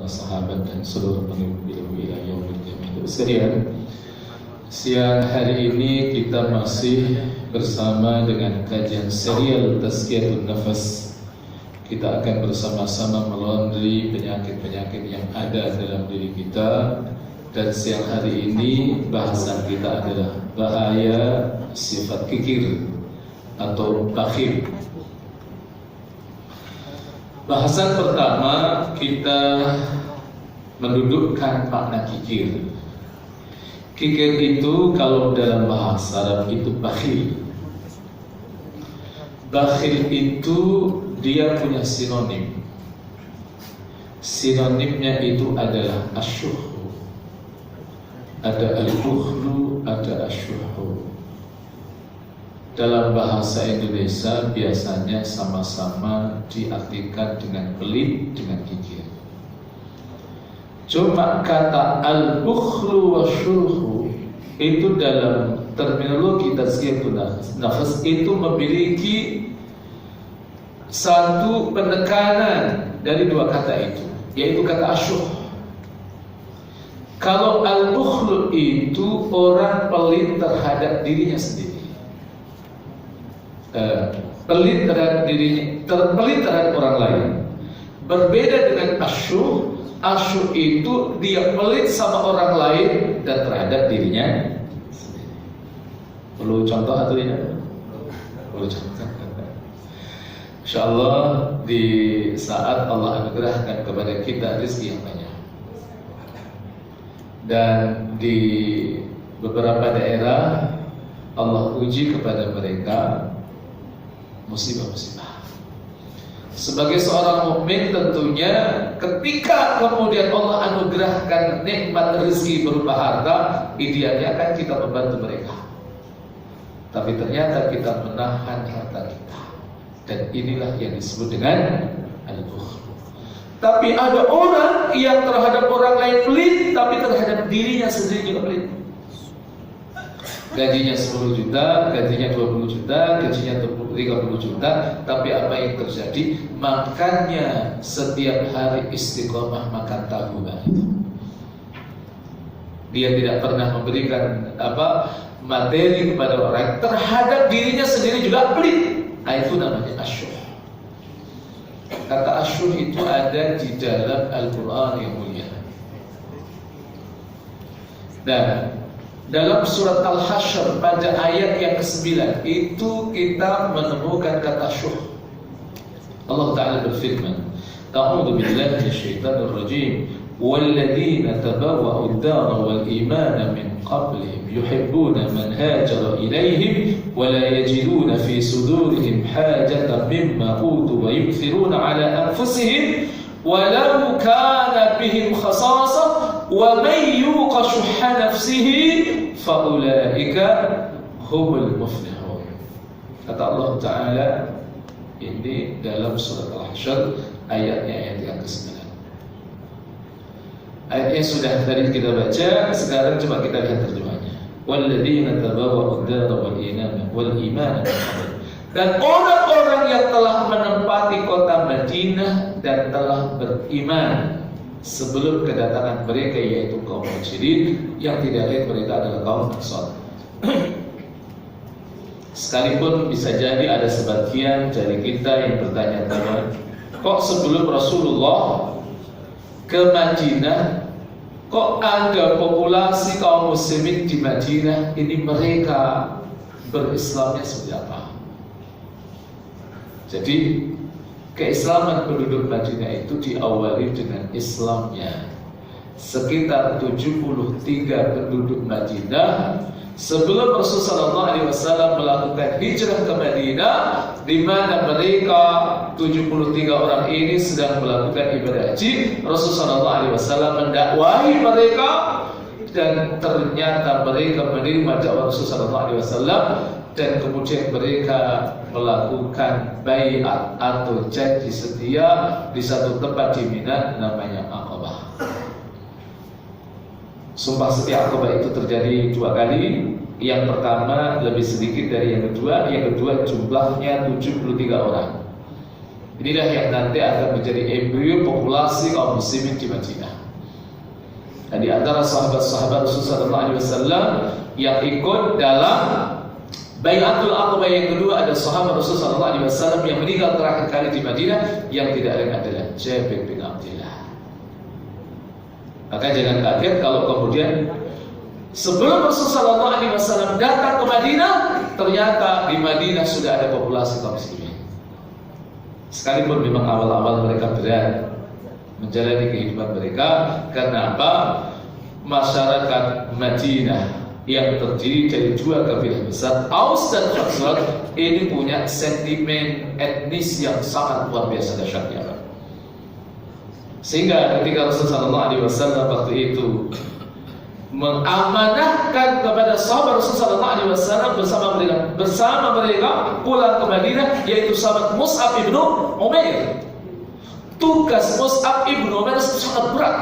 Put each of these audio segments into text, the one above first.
para sahabat dan seluruh pengikut wilayah yaumil qiyamah sekalian. Siang hari ini kita masih bersama dengan kajian serial Tazkiyatun Nafas. Kita akan bersama-sama melaundry penyakit-penyakit yang ada dalam diri kita. Dan siang hari ini bahasan kita adalah bahaya sifat kikir atau bakhil. Bahasan pertama kita mendudukkan makna kikir. Kikir itu kalau dalam bahasa Arab itu bakhil. Bakhil itu dia punya sinonim. Sinonimnya itu adalah asyuhu. Ada al-bukhlu, ada asyuhu. Dalam bahasa Indonesia biasanya sama-sama diartikan dengan pelit, dengan kikir. Cuma kata al-bukhlu wa syuhu itu dalam terminologi Tazkiyatun Nafas itu memiliki satu penekanan dari dua kata itu, yaitu kata asyuh. Kalau al-bukhlu itu orang pelit terhadap dirinya sendiri. Pelit terhadap dirinya, terpelit terhadap orang lain. Berbeda dengan asyuh. Asyuh itu dia pelit sama orang lain dan terhadap dirinya sendiri. Perlu contoh atau tidak? Perlu contoh. InsyaAllah di saat Allah anugerahkan kepada kita rezeki yang banyak, dan di beberapa daerah Allah uji kepada mereka musibah-musibah. Sebagai seorang mukmin tentunya ketika kemudian Allah anugerahkan nikmat rezeki berupa harta, idealnya kan kita membantu mereka. Tapi ternyata kita menahan harta kita, dan inilah yang disebut dengan al-bukhl. Tapi ada orang yang terhadap orang lain pelit, tapi terhadap dirinya sendiri juga pelit. Gajinya 10 juta, gajinya 20 juta, gajinya 30 juta, tapi apa yang terjadi? Makannya setiap hari istiqomah makan tahu itu. Dia tidak pernah memberikan materi kepada orang, terhadap dirinya sendiri juga pelit. Nah, itu namanya asyuh. Kata asyuh itu ada di dalam Al-Quran yang mulia. Dan dalam surat Al-Hasyr pada ayat yang ke-9 itu kita menemukan kata syuh. Allah Ta'ala berfirman, A'udzu billahi minasyaitonir rajim. Walladzina tabawwa'u ad-dara wal imana min qablihim yuhibbuna man hajara ilaihim wa la yajiduna fi sudurihim hajatan mimma utu wa yu'thiruna 'ala anfusihim walau kana bihim khasasah wa man yuqa shuhha nafsihi faulaika humul muflihun. Kata Allah Ta'ala ini dalam surat Al-Hasyr ayatnya ayat yang ke-9. Ayatnya sudah tadi kita baca, sekarang coba kita lihat terjemahnya. Walladzina tabawwa'u ad-dara wal imana dan orang-orang yang telah menempati kota Madinah dan telah beriman sebelum kedatangan mereka, yaitu kaum Muhajirin, yang tidak lain mereka adalah kaum Ansar. Sekalipun bisa jadi ada sebagian dari kita yang bertanya-tanya, kok sebelum Rasulullah ke Madinah kok ada populasi kaum muslimin di Madinah, ini mereka berislamnya seperti apa? Jadi keislaman penduduk Madinah itu diawali dengan Islamnya sekitar 73 penduduk Madinah sebelum Rasulullah SAW melakukan hijrah ke Madinah, di mana mereka 73 orang ini sedang melakukan ibadah haji. Rasulullah SAW mendakwahi mereka dan ternyata mereka menerima dakwah Rasulullah SAW, dan kemudian mereka melakukan baiat atau janji setia di satu tempat di Mina namanya Aqabah. Sumpah setia Aqabah itu terjadi 2 kali. Yang pertama lebih sedikit dari yang kedua jumlahnya 73 orang. Jadi Inilah yang nanti akan menjadi embrio populasi kaum muslimin di Madinah. Dan di antara sahabat-sahabat Rasulullah SAW yang ikut dalam Bai'atul Aqabah yang kedua ada sahabat Rasulullah SAW yang meninggal terakhir kali di Madinah, yang tidak lain adalah Jabir bin Abdullah. Maka jangan kaget kalau kemudian sebelum Rasulullah SAW datang ke Madinah, ternyata di Madinah sudah ada populasi kaum muslimin. Sekalipun memang awal-awal mereka berat menjalani kehidupan mereka, karena apa? Masyarakat Madinah yang terdiri dari dua kabilah besar, Aus dan Khazraj, ini punya sentimen etnis yang sangat luar biasa dahsyatnya. Sehingga ketika Rasulullah SAW waktu itu mengamanahkan kepada sahabat Rasulullah SAW bersama mereka pulang ke Madinah, yaitu sahabat Mus'ab ibnu Umair. Tugas Mus'ab ibnu Umair sangat berat,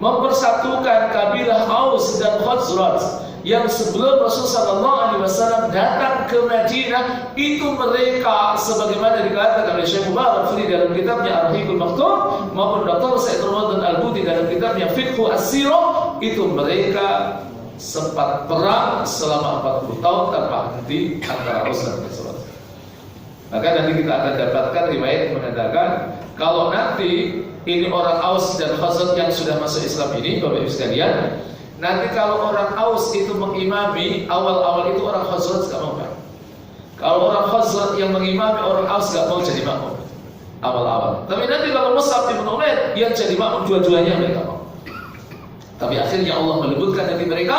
mempersatukan kabilah Aus dan Khazraj yang sebelum Rasulullah SAW datang ke Madinah. Itu mereka sebagaimana dikatakan oleh Syekh Mubarak Furi dalam kitabnya Ar-Rahiqul Maktum maupun Dr. Said Ramadan Al-Buti dalam kitabnya Fiqhu As-Sirah, itu mereka sempat perang selama 40 tahun tanpa henti antara Aus dan Khazraj. Maka nanti kita akan dapatkan riwayat mengatakan kalau nanti ini orang Aus dan Khazraj yang sudah masuk Islam ini, Bapak Ibu sekalian, nanti kalau orang Aus itu mengimami, awal-awal itu orang Khazraj gak mau kan? Kalau orang Khazraj yang mengimami, orang Aus gak mau jadi makmum awal-awal. Tapi nanti kalau Mus'ab bin Umair yang jadi makmum, dua-duanya mereka mau. Tapi akhirnya Allah melembutkan hati mereka.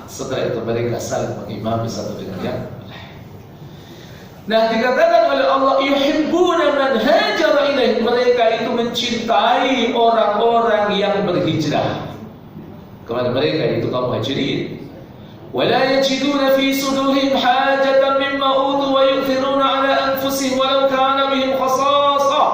Setelah itu mereka saling mengimami satu dengan yang lain. Nah, dikatakan oleh Allah, yuhibbuna man hajara ilaih, mereka itu mencintai orang-orang yang berhijrah kepada mereka, itu kaum muhajirin. Wala yajiduna fi sudurihim hajatan mimma utu wa yu'thiruna ala anfusihim walau kana bihim khasasah.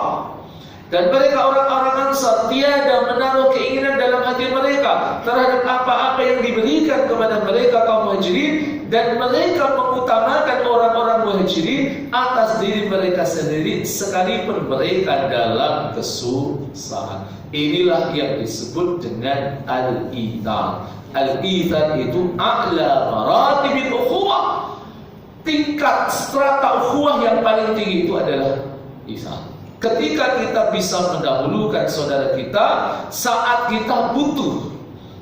Dan mereka orang-orang Ansar tiada menaruh keinginan dalam hati mereka terhadap apa-apa yang diberikan kepada mereka kaum muhajirin, dan mereka mengutamakan orang-orang muhajirin atas diri mereka sendiri sekalipun mereka dalam kesusahan. Inilah yang disebut dengan al-ithar. Al-ithar itu a'la maratibil ukhuwah. Tingkat strata ukhuwah yang paling tinggi itu adalah ithar. Ketika kita bisa mendahulukan saudara kita saat kita butuh.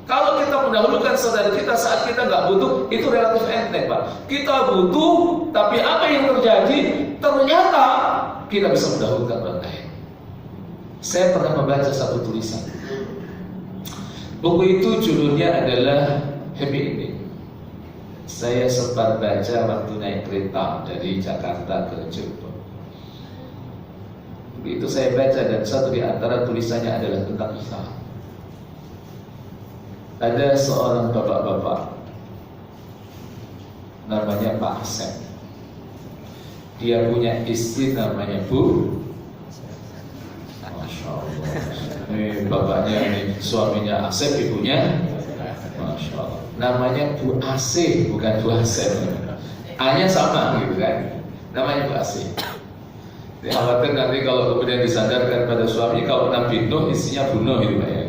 Kalau kita mendahulukan saudara kita saat kita nggak butuh, itu relatif enteng, Pak. Kita butuh, tapi apa yang terjadi? Ternyata kita bisa mendahulukan orang lain. Saya pernah membaca satu tulisan. Buku itu judulnya adalah Happy Ending. Saya sempat baca waktu naik kereta dari Jakarta ke Cirebon. Begitu saya baca, dan satu di antara tulisannya adalah tentang Isa. Ada seorang bapak-bapak namanya Pak Asep. Dia punya istri namanya Bu. Masya Allah. Ini bapaknya, ini suaminya Asep, ibunya Masya Allah. Namanya Bu Asih, bukan Bu Asep. A-nya sama gitu kan. Namanya Bu Asih. Dikhawatir nanti kalau kemudian disandarkan pada suami, kalau Nabi Nuh istrinya bunuh gitu ya.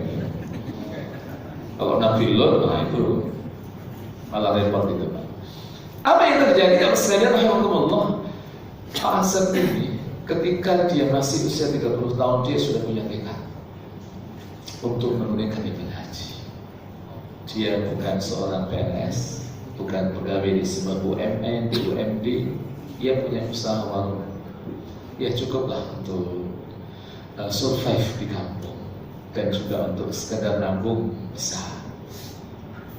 Kalau Nabi Lot, nah itu malah repot itu, Pak. Apa yang terjadi? Kalau sekalian rahimahumullah, Pak Asep ini ketika dia masih usia 30 tahun, dia sudah punya tekad untuk menunaikan ibadah haji. Dia bukan seorang PNS, bukan pegawai di sebuah BUMN, di UMD. Dia punya usaha warung. Ya cukuplah untuk survive di kampung, dan juga untuk sekedar nabung bisa.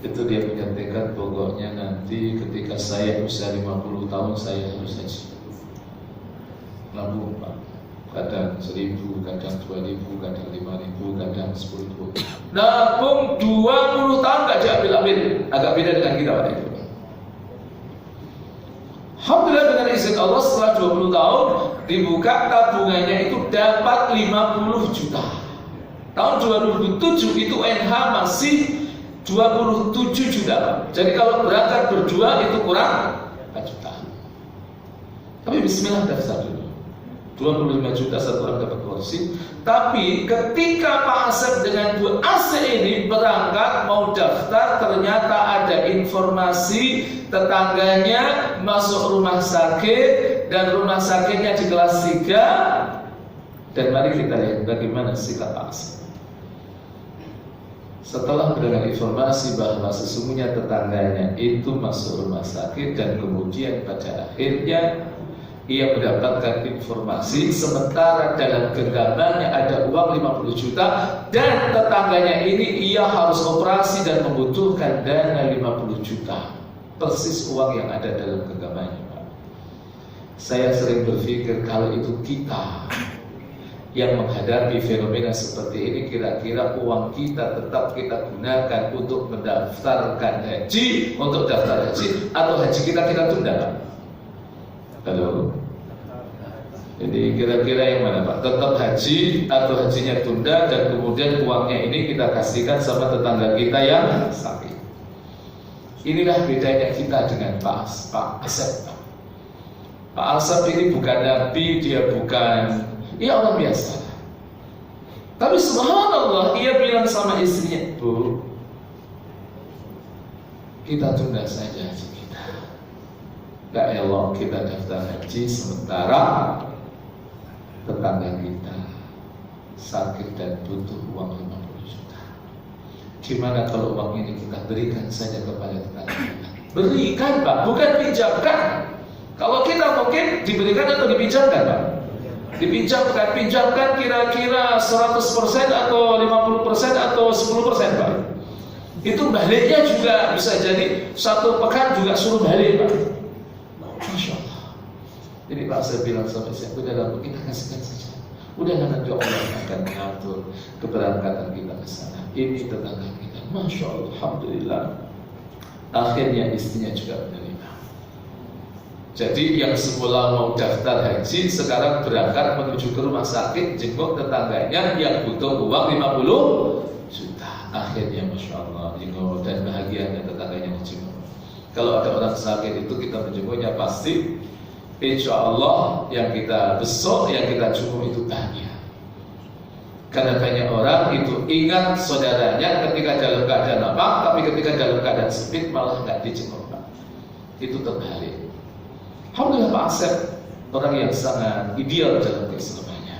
Itu dia punya tekad, pokoknya nanti ketika saya usia 50 tahun saya harus haji. Nabung, Pak. Kadang 1.000, kadang 2.000, kadang 5.000, kadang 10.000. Nabung 20 tahun gak diambil-ambil. Agak beda dengan kita pada itu. Alhamdulillah dengan izin Allah setelah 20 tahun dibuka tabungannya itu dapat 50 juta. Tahun 2007 itu NH masih 27 juta. Jadi kalau berangkat berdua itu kurang 4 juta. Tapi bismillah daftar dulu. 25 juta satu orang dapat kursi. Tapi ketika Pak Asep dengan Bu Asep ini berangkat mau daftar, ternyata ada informasi tetangganya masuk rumah sakit dan rumah sakitnya di kelas 3. Dan mari kita lihat bagaimana sikap Pak Asep. Setelah mendengar informasi bahwa sesungguhnya tetangganya itu masuk rumah sakit dan kemudian pada akhirnya ia mendapatkan informasi sementara dalam genggamannya ada uang 50 juta dan tetangganya ini ia harus operasi dan membutuhkan dana 50 juta, persis uang yang ada dalam genggamannya, Pak. Saya sering berpikir kalau itu kita yang menghadapi fenomena seperti ini, kira-kira uang kita tetap kita gunakan untuk mendaftarkan haji, untuk daftar haji, atau haji kita tunda, Pak? Halo. Jadi kira-kira yang mana, Pak? Tetap haji atau hajinya tunda dan kemudian uangnya ini kita kasihkan sama tetangga kita yang sakit. Inilah bedanya kita dengan Pak Asep. Pak Asep ini bukan nabi, dia bukan, ia orang biasa. Tapi subhanallah, ia bilang sama istrinya, Bu, kita tunda saja haji kita. Gak elok kita daftar haji sementara tetangga kita sakit dan butuh uang 50 juta. Gimana kalau uang ini kita berikan saja kepada tetangga kita? Berikan, Pak, bukan pinjamkan. Kalau kita mungkin diberikan atau dipinjamkan, Pak? Pinjamkan kira-kira 100% atau 50% atau 10%, Pak. Itu baliknya juga bisa jadi 1 pekan juga suruh balik, Pak. Masya Allah. Jadi Pak saya bilang sama saya, udah kita kasihkan saja. Udah nanti Allah akan mengatur keberangkatan kita ke sana. Ini tetangga kita. Masya Allah, alhamdulillah. Akhirnya istrinya juga menerima. Jadi yang semula mau daftar haji sekarang berangkat menuju ke rumah sakit jenguk tetangganya yang butuh uang 50 juta. Akhirnya Masya Allah jenguk dan bahagianya tetangganya dijenguk. Kalau ada orang sakit itu kita menjenguknya pasti insya Allah yang kita besok yang kita jenguk itu bahagia. Karena banyak orang itu ingat saudaranya ketika dalam keadaan apa, tapi ketika dalam keadaan sempit malah nggak dijenguk, Pak. Itu terbalik. Alhamdulillah Pak Asep orang yang sangat ideal dalam keislamannya.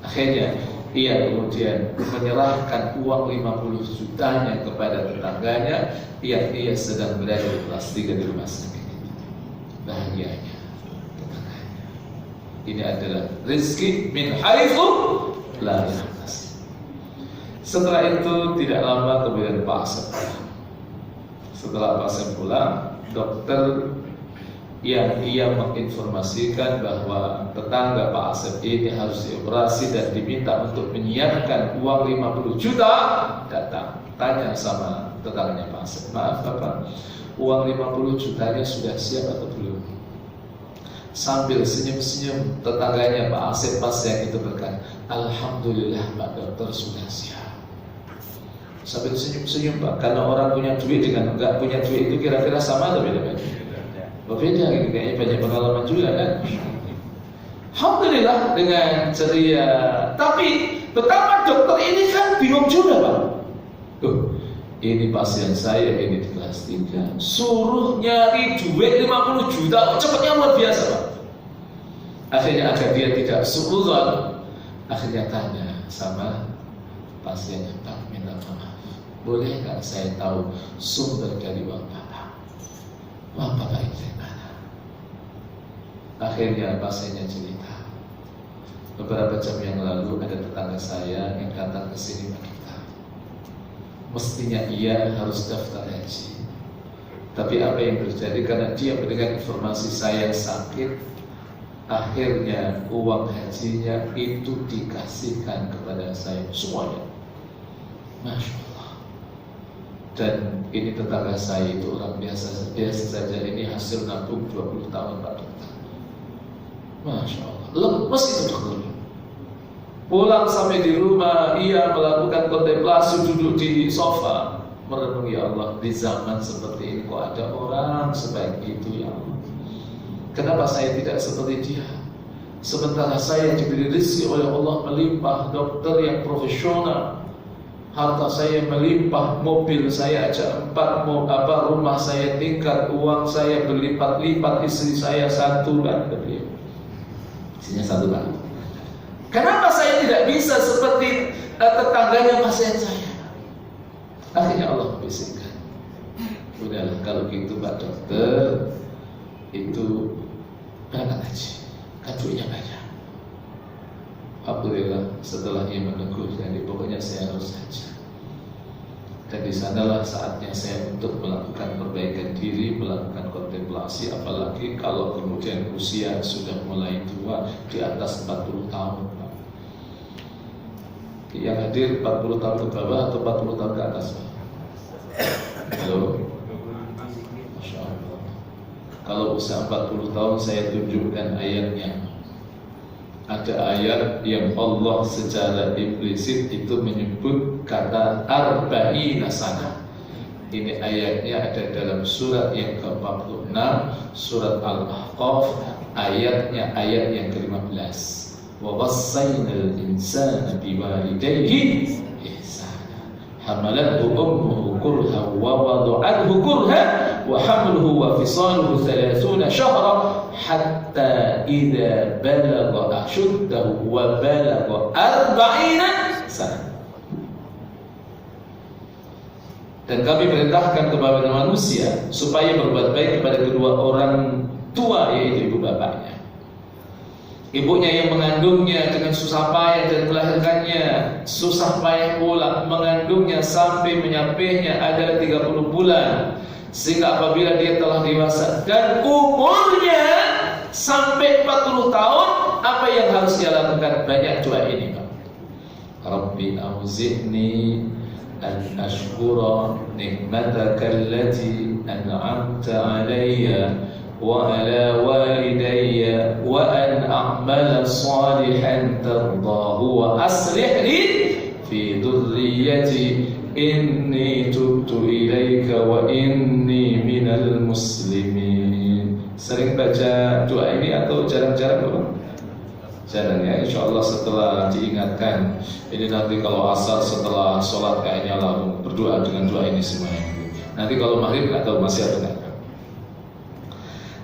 Akhirnya ia kemudian menyerahkan uang 50 jutanya kepada tetangganya yang ia sedang berada di kelas 3 di rumah sakit. Bahagianya tetangganya. Ini adalah rezeki min haitsu la yahtasib. Setelah itu tidak lama kemudian Pak Asep pulang. Setelah Pak Asep pulang, dokter yang ia menginformasikan bahwa tetangga Pak Asep ini harus dioperasi dan diminta untuk menyiapkan uang 50 juta, datang tanya sama tetangganya Pak Asep, maaf Bapak, uang 50 jutanya sudah siap atau belum? Sambil senyum-senyum tetangganya Pak Asep pas yang itu berkata, alhamdulillah Pak Dokter sudah siap. Sambil senyum-senyum Pak, karena orang punya duit dengan enggak punya duit itu kira-kira sama atau beda-beda? Berbeda gitu, kayaknya banyak pengalaman juga kan. Alhamdulillah dengan ceria. Tapi betapa dokter ini kan bingung juga, Pak. Ini pasien saya ini di kelas 3, suruh nyari duit 50 juta, cepatnya luar biasa, Pak. Akhirnya agar dia tidak suudzon, akhirnya tanya sama pasiennya, Pak, minta maaf, boleh nggak saya tahu sumber dari uang Bapak? Uang Bapak itu dari mana? Akhirnya pasiennya cerita, beberapa jam yang lalu ada tetangga saya yang datang ke sini meminta, mestinya ia harus daftar haji. Tapi apa yang terjadi karena dia mendengar informasi saya sakit, akhirnya uang hajinya itu dikasihkan kepada saya semuanya. Masya Allah. Dan ini tetangga saya itu orang biasa saja, ini hasil nabung 20 tahun Pak Dokter. Masya Allah, lemes itu dokter. Pulang sampai di rumah, ia melakukan kontemplasi, duduk di sofa, merenung, ya Allah, di zaman seperti ini kok ada orang sebaik itu, ya Allah. Kenapa saya tidak seperti dia? Sementara saya diberi rezeki oleh Allah melimpah, dokter yang profesional, harta saya melimpah, mobil saya aja 4, rumah saya tingkat, uang saya berlipat-lipat, istri saya 1 kan, isinya 1 kan. Kenapa saya tidak bisa seperti tetangganya pasien saya? Akhirnya Allah bisikkan, udahlah kalau gitu Pak Dokter, itu berangkat haji, kan duitnya banyak. Alhamdulillah setelah ia menegur, jadi pokoknya saya harus haji. Dan di sanalah saatnya saya untuk melakukan perbaikan diri, melakukan kontemplasi, apalagi kalau kemudian usia sudah mulai tua, di atas 40 tahun. Yang hadir 40 tahun ke bawah atau 40 tahun ke atas? Halo? Masya Allah. Kalau usia 40 tahun saya tunjukkan ayatnya. Ada ayat yang Allah secara implisit itu menyebut kata arba'ina sana. Ini ayatnya ada dalam surat yang ke-46, surat Al-Ahqaf, ayatnya ayat yang ke-15. Wa wassaynal insana biwalidayhi ihsana. Hamalathu ummuhu kurha wa wada'athu kurha wa hamluhu wa fisaluhu 30 syahra hatta idza balagha ashuddahu wa balagha 40 sana. Dan kami perintahkan kepada manusia supaya berbuat baik kepada kedua orang tua, yaitu ibu bapaknya. Ibunya yang mengandungnya dengan susah payah dan melahirkannya, susah payah pula mengandungnya sampai menyapihnya adalah 30 bulan. Sehingga apabila dia telah dewasa dan umurnya sampai 40 tahun, apa yang harus dia lakukan? Banyak doa ini, Pak. Rabbi auzi'ni an ashkura ni'mataka allati an'amta alayya wa ala walidayya wa an a'mala salihan tardahu wa aslih li fi dhurriyyati inni tubtu ilaika wa inni minal muslimin. Sering baca doa ini atau jarang-jarang, Bapak? Jarang ya, insya Allah setelah diingatkan. Ini nanti kalau asar setelah sholat kayaknya lalu berdoa dengan doa ini semuanya. Nanti kalau maghrib nggak tahu masih ada nggak.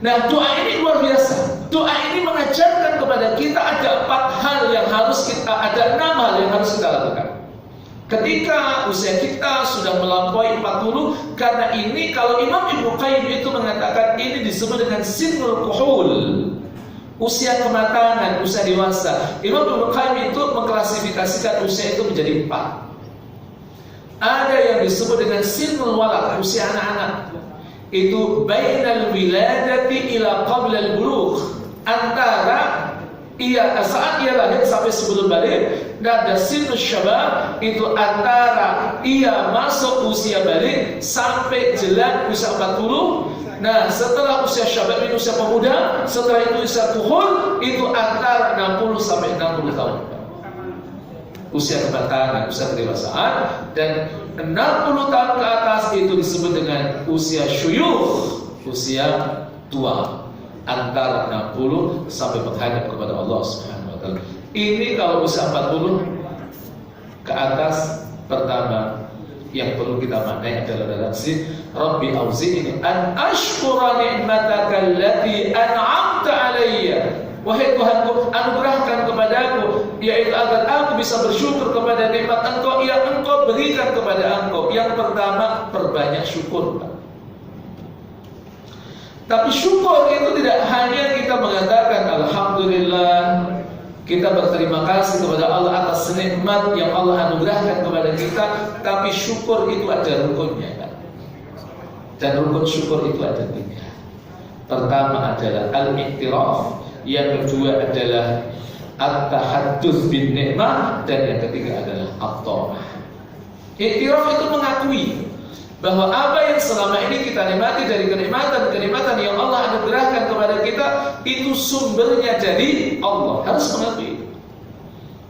Nah, doa ini luar biasa. Doa ini mengajarkan kepada kita ada 4 hal yang harus kita, ada 6 hal yang harus kita lakukan. Ketika usia kita sudah melampaui 40, karena ini kalau Imam Ibnu Qayyim itu mengatakan ini disebut dengan sinul kuhul, usia kematangan, usia dewasa. Imam Ibnu Qayyim itu mengklasifikasikan usia itu menjadi 4. Ada yang disebut dengan sinul walad, usia anak-anak. Itu bainal wiladati ila qabla al-bulugh, antara saat ia lahir sampai sebelum balik. Dan ada sinus syabab, itu antara ia masuk usia balik sampai jelang usia 40. Nah, setelah usia syabab itu usia pemuda, setelah itu usia kuhul, itu antara 60 sampai 60 tahun. Usia kematangan, usia kedewasaan. Dan 60 tahun ke atas itu disebut dengan usia syuyukh, usia tua, antara 60 sampai menghadap kepada Allah Subhanahu wa taala. Ini kalau usia 40 ke atas, pertama yang perlu kita maknai adalah dalam Rabbi auzi'ni an ashkura ni'mataka allati an'amta alayya. Wahai Tuhanku, anugerahkan kepadaku, yaitu agar aku bisa bersyukur kepada nikmat Engkau yang Engkau berikan kepada Engkau. Yang pertama, perbanyak syukur. Tapi syukur itu tidak hanya kita mengatakan alhamdulillah, kita berterima kasih kepada Allah atas nikmat yang Allah anugerahkan kepada kita. Tapi syukur itu ada rukunnya, kan? Dan rukun syukur itu ada 3. Pertama adalah al-iktiraf, yang kedua adalah at-tahadduts bin nikmah, dan yang ketiga adalah at-ta'ah. Iktiraf itu mengakui bahwa apa yang selama ini kita nikmati dari kenikmatan yang Allah anugerahkan kepada kita itu sumbernya dari Allah. Harus mengakui itu.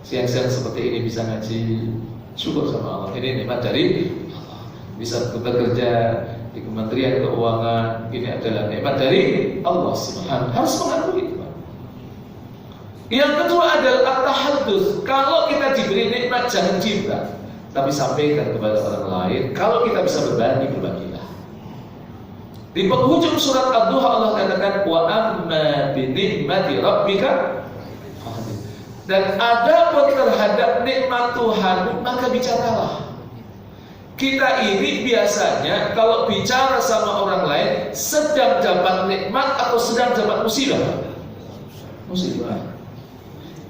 Siang-siang seperti ini bisa ngaji, syukur sama Allah. Ini nikmat dari Allah. Bisa bekerja di Kementerian Keuangan, ini adalah nikmat dari Allah Subhanahu. Harus mengakui itu. Yang kedua adalah at-tahadduts. Kalau kita diberi nikmat jangan cinta, tapi sampaikan kepada orang lain. Kalau kita bisa berbagi, berbagilah. Di penghujung surat Ad-Duha Allah katakan wa amma bi ni'mati rabbika fahaddits. Dan adapun terhadap nikmat Tuhan maka bicaralah. Kita ini biasanya kalau bicara sama orang lain sedang dapat nikmat atau sedang dapat musibah. Musibah.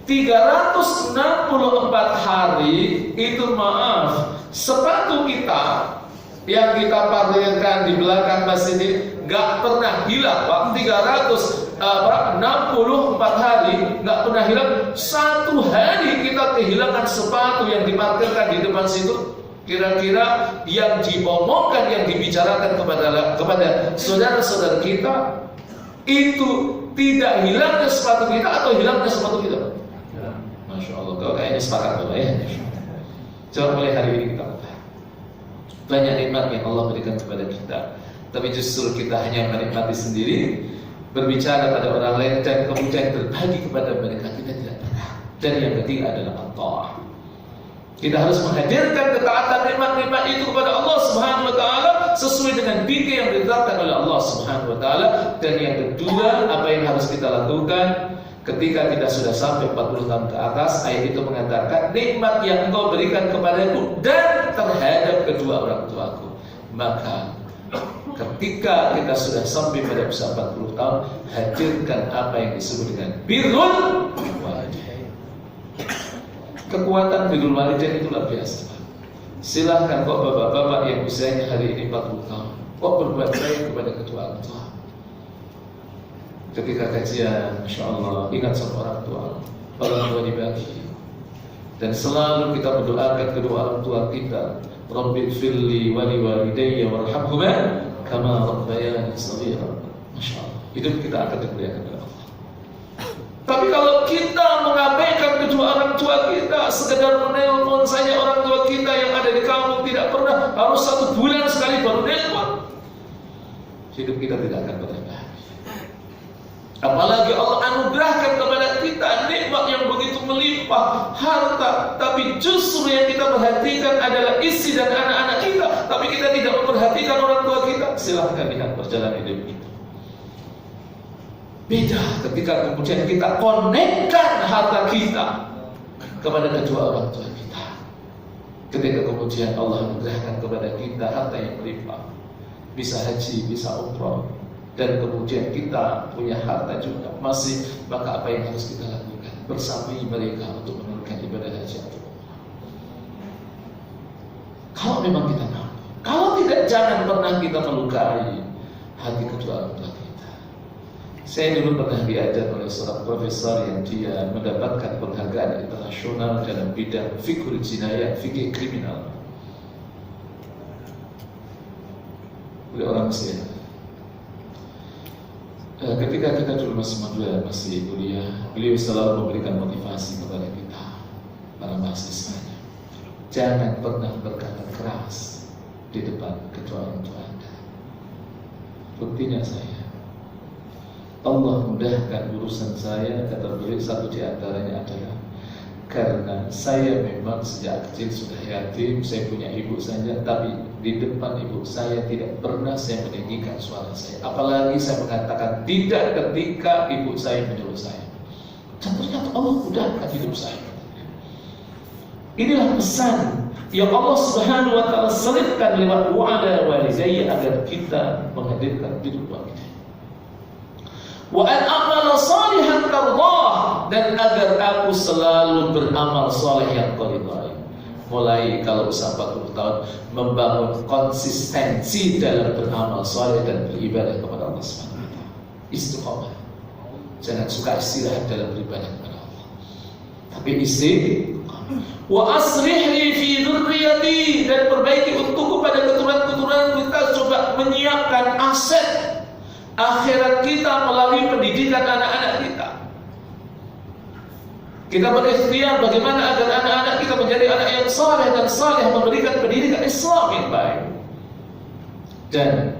364 hari itu maaf, sepatu kita yang kita parkirkan di belakang masjid ini nggak pernah hilang. Waktu 364 hari nggak pernah hilang. Satu hari kita kehilangan sepatu yang diparkirkan di depan situ. Kira-kira yang diomongkan, yang dibicarakan kepada saudara-saudara kita itu tidak hilangnya sepatu kita atau hilangnya sepatu kita? Masya Allah, kalau kayaknya sepakat Bapak ya. Coba mulai hari ini kita banyak nikmat yang Allah berikan kepada kita, tapi justru kita hanya menikmati sendiri, berbicara pada orang lain dan kemudian berbagi kepada mereka, kita tidak pernah. Dan yang ketiga adalah at-ta'ah. Kita harus menghadirkan ketaatan nikmat-nikmat itu kepada Allah Subhanahu wa taala sesuai dengan bingkai yang ditetapkan oleh Allah Subhanahu wa taala. Dan yang kedua, apa yang harus kita lakukan ketika kita sudah sampai 40 tahun ke atas? Ayat itu mengatakan nikmat yang engkau berikan kepadaku dan terhadap kedua orang tuaku. Maka ketika kita sudah sampai pada usia 40 tahun, hadirkan apa yang disebut dengan birrul walidain. Kekuatan birrul walidain itu luar biasa. Silahkan kok bapak-bapak yang usianya hari ini 40 tahun kok berbuat baik kepada kedua orang tua. Ketika kajian, Masya Allah, ingat sama orang tua dibagi. Dan selalu kita mendoakan kedua orang tua kita, Rabbighfirli wa liwalidayya warhamhuma kama rabbayani shaghira. Masya Allah, hidup kita akan dimuliakan oleh Allah. Tapi kalau kita mengabaikan kedua orang tua kita, sekedar menelpon saja orang tua kita yang ada di kampung, tidak pernah, harus 1 bulan sekali baru nelpon, hidup kita tidak akan pernah bahagia. Apalagi Allah anugerahkan kepada kita nikmat yang begitu melimpah, harta, tapi justru yang kita perhatikan adalah istri dan anak-anak kita, tapi kita tidak memperhatikan orang tua kita. Silahkan lihat perjalanan hidup kita. Beda ketika kemudian kita konekkan harta kita kepada kedua orang tua kita. Ketika kemudian Allah anugerahkan kepada kita harta yang melimpah, bisa haji, bisa umrah, dan kemudian kita punya harta juga masih, maka apa yang harus kita lakukan? Bersamai mereka untuk menunaikan ibadah haji atau umrah. Kalau memang kita mampu, kalau tidak, jangan pernah kita melukai hati kedua orang tua kita. Saya dulu pernah diajar oleh seorang profesor yang dia mendapatkan penghargaan internasional dalam bidang fiqhul jinayah, fikih kriminal, oleh orang Mesir. Ketika kita dulu masih kuliah, beliau selalu memberikan motivasi kepada kita, para mahasiswanya. Jangan pernah berkata keras di depan kedua orang tua Anda. Buktinya Allah mudahkan urusan saya, kata beliau, satu di antaranya adalah karena saya memang sejak kecil sudah yatim, saya punya ibu saja, tapi di depan ibu saya tidak pernah saya meninggikan suara saya. Apalagi saya mengatakan tidak ketika ibu saya menyuruh saya. Dan ternyata Allah mudahkan hidup saya. Inilah pesan yang Allah Subhanahu wa taala selipkan lewat wa'ala walidayya agar kita menghadirkan hidup walidain. Wa an a'mala salihan tardah, dan agar aku selalu beramal saleh yang kau ridhai. Mulai kalau usia 40 tahun membangun konsistensi dalam beramal saleh dan beribadah kepada Allah Subhanahu wa taala. Istiqomah. Jangan suka istirahat dalam beribadah kepada Allah. Tapi istiqomah. Wa aslih li fi dzurriyyati, dan perbaiki untukku pada keturunan kita. Coba menyiapkan aset akhirat kita melalui pendidikan anak-anak kita. Kita berikhtiar bagaimana agar anak-anak kita menjadi anak yang saleh dan saleh, memberikan pendidikan Islam yang baik. Dan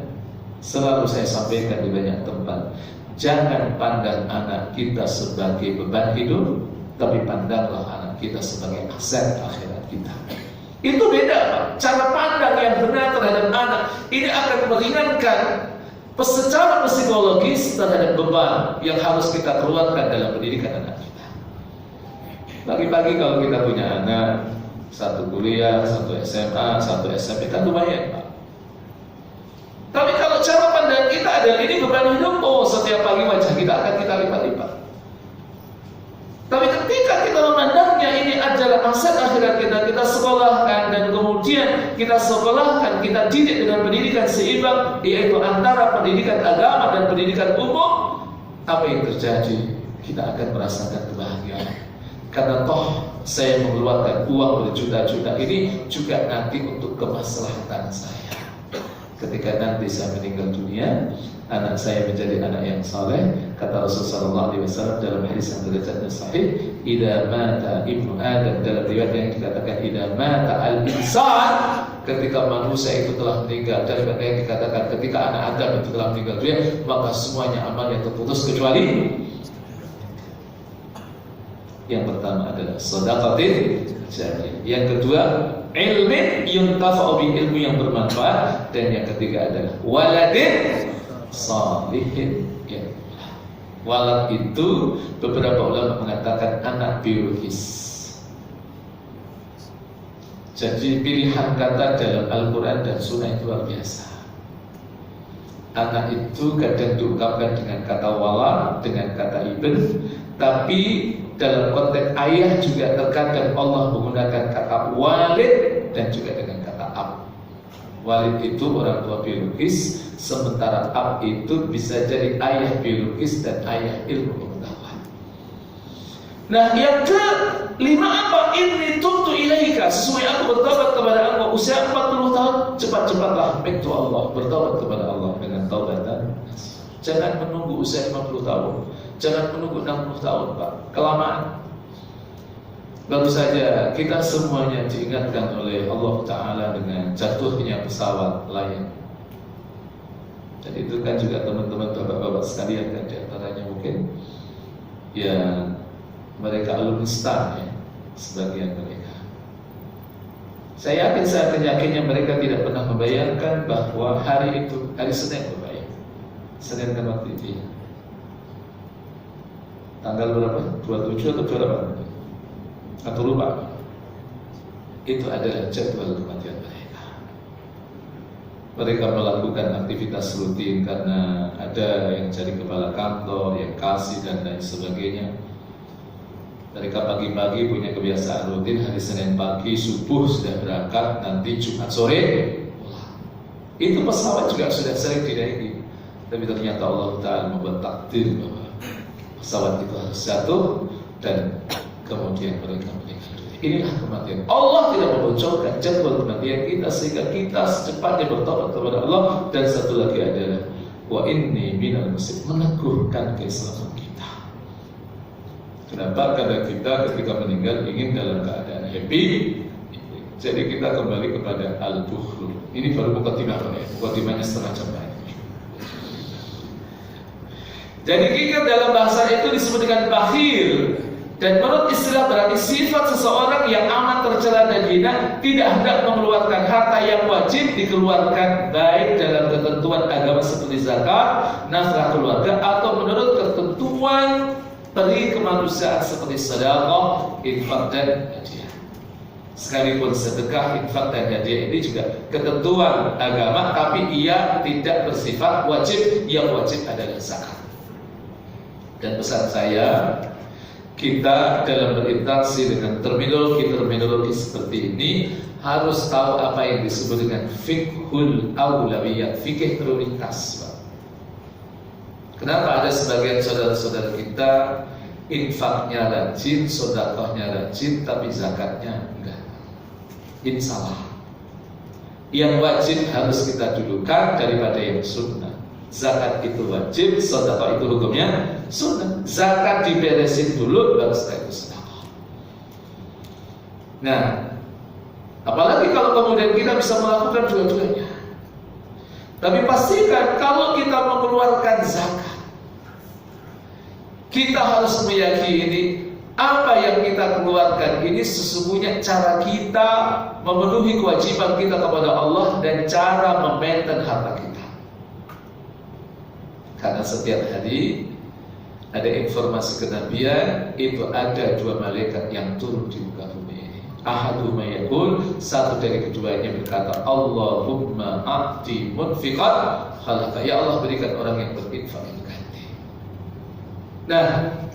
selalu saya sampaikan di banyak tempat, jangan pandang anak kita sebagai beban hidup, tapi pandanglah anak kita sebagai aset akhirat kita. Itu beda, Pak. Cara pandang yang benar terhadap anak ini akan meringankan secara psikologis terhadap beban yang harus kita keluarkan dalam pendidikan anak kita. Pagi-pagi kalau kita punya anak, satu kuliah, satu SMA, satu SMP, kan lumayan, Pak. Tapi kalau cara pandang kita adalah ini beban hidup, oh setiap pagi wajah kita akan kita lipat-lipat. Tapi ketika kita memandangnya ini adalah aset akhirat kita sekolahkan, dan kemudian kita sekolahkan, kita didik dengan pendidikan seimbang, yaitu antara pendidikan agama dan pendidikan umum, apa yang terjadi? Kita akan merasakan kebahagiaan. Karena toh saya mengeluarkan uang berjuta-juta ini juga nanti untuk kemaslahatan saya. Ketika nanti saya meninggal dunia, anak saya menjadi anak yang saleh. Kata Rasulullah SAW dalam hadis yang derajatnya sahih, idza mata ibnu Adam, dalam riwayat yang dikatakan idza mata al-insan, ketika manusia itu telah meninggal, dalam yang dikatakan ketika anak Adam itu telah meninggal dunia, maka semuanya amalnya terputus kecuali yang pertama adalah shadaqatin jariyah, yang kedua ilmin yuntafa'u bi, ilmu yang bermanfaat, dan yang ketiga adalah waladin shalihin. Ya. Walad itu beberapa ulama mengatakan anak biologis. Jadi pilihan kata dalam Al-Quran dan Sunnah itu luar biasa. Anak itu kadang diungkapkan dengan kata walad, dengan kata ibn, tapi dalam konteks ayah juga terkadang Allah menggunakan kata walid dan juga dengan kata ab. Walid itu orang tua biologis, sementara ab itu bisa jadi ayah biologis dan ayah ilmu pengetahuan. Nah, yang kelima apa? Inni tubtu ilaika, sesungguhnya aku bertobat kepada engkau. Usia 40 tahun, cepat-cepatlah back to Allah, bertobat kepada Allah dengan taubatan. Jangan menunggu usia 50 tahun. Jangan menunggu 60 tahun, Pak. Kelamaan. Baru saja kita semuanya diingatkan oleh Allah Ta'ala dengan jatuhnya pesawat Lion. Dan itu kan juga teman-teman bapak-bapak sekalian kan, diantaranya mungkin ya mereka alumni STAR ya, sebagian mereka. Saya yakinnya mereka tidak pernah membayangkan bahwa hari itu, hari Senin berbayar. Senin kan waktu itu ya. Tanggal berapa? 27 atau 28? Atau lupa? Itu adalah jadwal kematian mereka. Mereka melakukan aktivitas rutin karena ada yang jadi kepala kantor, yang kasih dan lain sebagainya. Mereka pagi-pagi punya kebiasaan rutin, hari Senin pagi subuh sudah berangkat, nanti Jumat sore pulang. Itu pesawat juga sudah sering dinaiki. Tapi ternyata Allah Ta'ala membuat takdir bahwa pesawat itu harus jatuh dan kemudian mereka meninggal dunia. Inilah kematian. Allah tidak membocorkan jadwal kematian kita sehingga kita secepatnya bertobat kepada Allah. Dan satu lagi adalah wa inni minal muslimin, meneguhkan keislaman kita. Kenapa? Karena kita ketika meninggal ingin dalam keadaan happy. Jadi kita kembali kepada al-bukhlu. Ini baru mukadimah ya. Mukadimahnya setengah jam lagi. Jadi kikir dalam bahasa itu disebut dengan bakhil. Dan menurut istilah berarti sifat seseorang yang amat tercela dan hina, tidak hendak mengeluarkan harta yang wajib dikeluarkan, baik dalam ketentuan agama seperti zakat, nafkah keluarga, atau menurut ketentuan peri kemanusiaan seperti sedekah, infak dan hadiah. Sekalipun sedekah, infak dan hadiah ini juga ketentuan agama, tapi ia tidak bersifat wajib. Yang wajib adalah zakat. Dan pesan saya, kita dalam berinteraksi dengan terminologi seperti ini harus tahu apa yang disebut dengan fiqhul aulawiyat, fikih prioritas. Kenapa ada sebagian saudara-saudara kita infaknya rajin, sedekahnya rajin, tapi zakatnya enggak? Ini salah. Yang wajib harus kita dulukan daripada yang sunnah. Zakat itu wajib, sedekah itu hukumnya sunnah. Zakat diberesin dulu, baru setelah itu sedekah. Nah, apalagi kalau kemudian kita bisa melakukan dua-duanya. Tapi pastikan kalau kita mengeluarkan zakat, Kita harus meyakini apa yang kita keluarkan ini sesungguhnya cara kita memenuhi kewajiban kita kepada Allah dan cara memainten harta kita. Karena setiap hari ada informasi kenabian, itu ada dua malaikat yang turun di muka bumi ini. Ahaduma yaqul, satu dari keduanya berkata, Allahumma a'ti munfiqan khalaqa. Ya Allah, berikan orang yang berinfak yang ganti. Nah,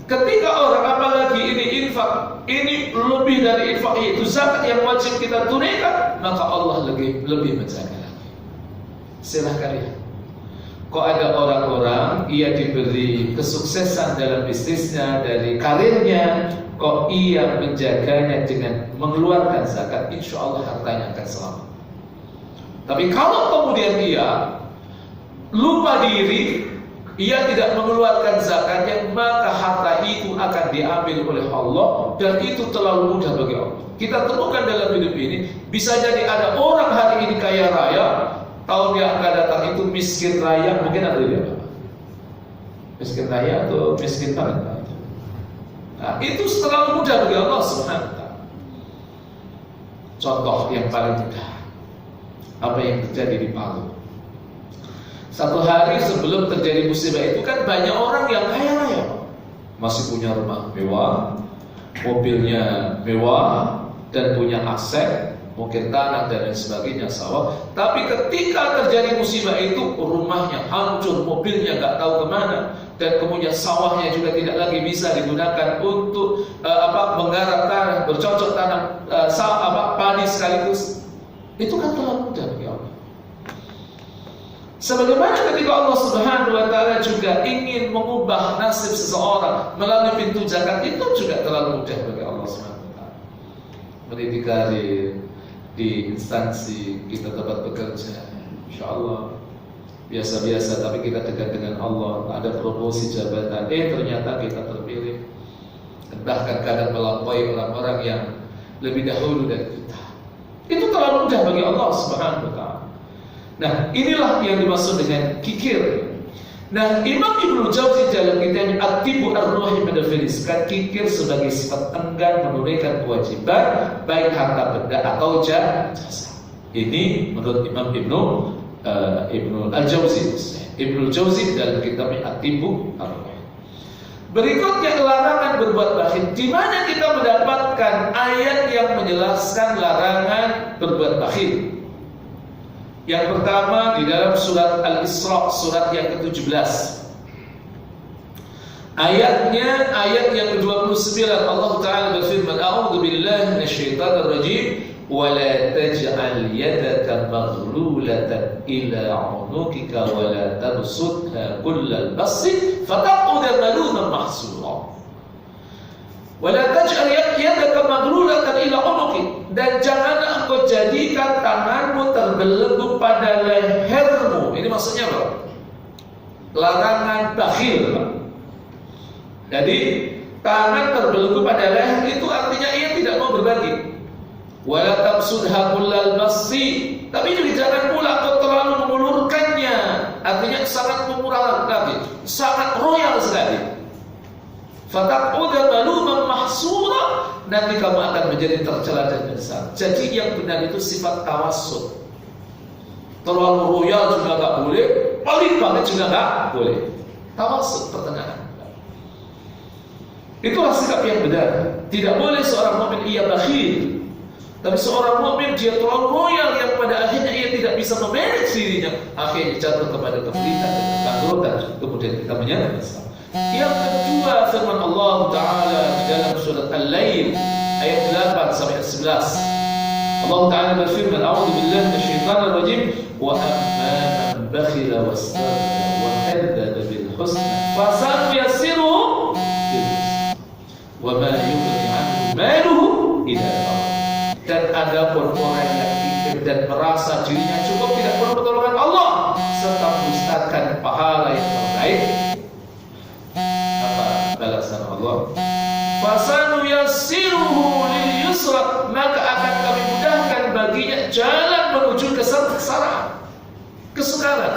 ketika orang apalagi ini infak, ini lebih dari infak, yaitu zakat yang wajib kita tunaikan, maka Allah lebih menjaga lagi. Silahkan lihat. Kok ada orang-orang ia diberi kesuksesan dalam bisnisnya, dari karirnya, kok ia menjaganya dengan mengeluarkan zakat, insya Allah hartanya akan selamat. Tapi kalau kemudian ia lupa diri, ia tidak mengeluarkan zakatnya, maka harta itu akan diambil oleh Allah, dan itu terlalu mudah bagi Allah. Kita temukan dalam hidup ini, bisa jadi ada orang hari ini kaya raya, tahun yang akan datang itu miskin raya. Mungkin ada dia Pak? Miskin raya atau miskin banget Pak? Nah, itu terlalu mudah bagi Allah Subhanahu wa ta'ala. Contoh yang paling mudah, apa yang terjadi di Palu. Satu hari sebelum terjadi musibah itu kan banyak orang yang kaya raya, masih punya rumah mewah, mobilnya mewah, dan punya aset, mungkin tanah dan lain sebagainya, sawah. Tapi ketika terjadi musibah itu, rumahnya hancur, mobilnya nggak tahu kemana, dan kemudian sawahnya juga tidak lagi bisa digunakan untuk menggarap tanah, bercocok tanam padi sekaligus. Itu kan terlalu mudah bagi Allah. Sebagaimana ketika Allah Subhanahu wa ta'ala juga ingin mengubah nasib seseorang melalui pintu zakat, itu juga terlalu mudah bagi Allah Subhanahu wa ta'ala. Meniti karir di instansi kita tempat bekerja, insya Allah biasa-biasa, tapi kita dekat dengan Allah, ada promosi jabatan, ternyata kita terpilih, bahkan kadang melampaui orang-orang yang lebih dahulu dari kita. Itu terlalu mudah bagi Allah Subhanahu wa ta'ala. Nah, inilah yang dimaksud dengan kikir. Nah, Imam Ibnu Jauzi dalam kitabnya At-Tibbu Ar-Ruhi mendefinisikan kikir sebagai sifat enggan menunaikan kewajiban, baik harta benda atau jasa. Ini menurut Imam Ibnu Al-Jauzi. Ibnu Jauzi dalam kitabnya At-Tibbu Ar-Ruhi. Berikutnya larangan berbuat bakhil. Di mana kita mendapatkan ayat yang menjelaskan larangan berbuat bakhil? Yang pertama di dalam surat Al-Isra, surat yang ke-17. Ayatnya ayat yang ke-29, Allah Ta'ala berfirman, A'udzu billahi minasyaitonir rajim, wa la taj'al yadaka maghlulatan ila 'unukika wa la tabsutha kullal basti fataq'uda maluman mahsura. Wa la taj'al yadaka maghlulatan ila 'unukika, dan janganlah engkau jadikan tanganmu terbelenggu pada lehermu. Ini maksudnya apa? Larangan bakhil. Jadi tangan terbelenggu pada leher itu artinya ia tidak mau berbagi. Wala tabsudha kullal basti, tapi juga jangan pula engkau terlalu mengulurkannya. Artinya sangat memurah lagi, sangat royal sekali. Fataq'uda maluman mahsura, nanti kamu akan menjadi tercela dan menyesal. Jadi yang benar itu sifat tawassut. Terlalu royal juga nggak boleh, paling banget juga nggak boleh. Tawassut, pertengahan. Itulah sikap yang benar. Tidak boleh seorang mukmin ia bakhil, tapi seorang mukmin dia terlalu royal yang pada akhirnya ia tidak bisa memanage dirinya, akhirnya jatuh kepada kepelitan dan kebangkrutan, kemudian kita menyesal. Yang kedua, firman Allah Ta'ala di dalam surat Al-Lail ayat 8 sampai 11. Allah Ta'ala berfirman, A'udzu billahi minasyaitonir rajim, wa amma man bakhila wastarja wa kadzdzaba bil husna fasanuyassiruhu lil yusra wa ma yughni 'anhu maluhu idza faqir. Dan adapun orang yang kikir dan merasa dirinya cukup tidak perlu pertolongan Allah serta mendustakan pahala yang terbaik, balasan Allah, fasanuyassiruhu lil yusra, maka akan kami mudahkan baginya jalan menuju kesengsaraan, kesukaran.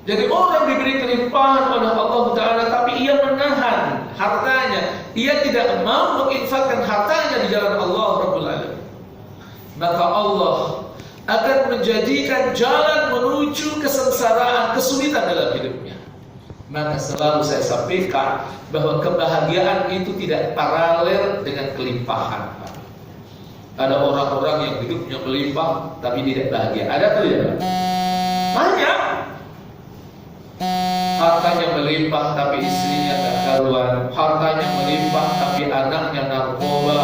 Jadi orang diberi kelimpahan oleh Allah Ta'ala, tapi ia menahan hartanya, ia tidak mau menginfakkan hartanya di jalan Allah Rabbul Alamin, maka Allah akan menjadikan jalan menuju kesengsaraan, kesulitan dalam hidupnya. Maka selalu saya sampaikan bahwa kebahagiaan itu tidak paralel dengan kelimpahan. Ada orang-orang yang hidupnya melimpah tapi tidak bahagia. Ada tuh ya? Banyak. Hartanya melimpah tapi istrinya tak karuan. Hartanya melimpah tapi anaknya narkoba.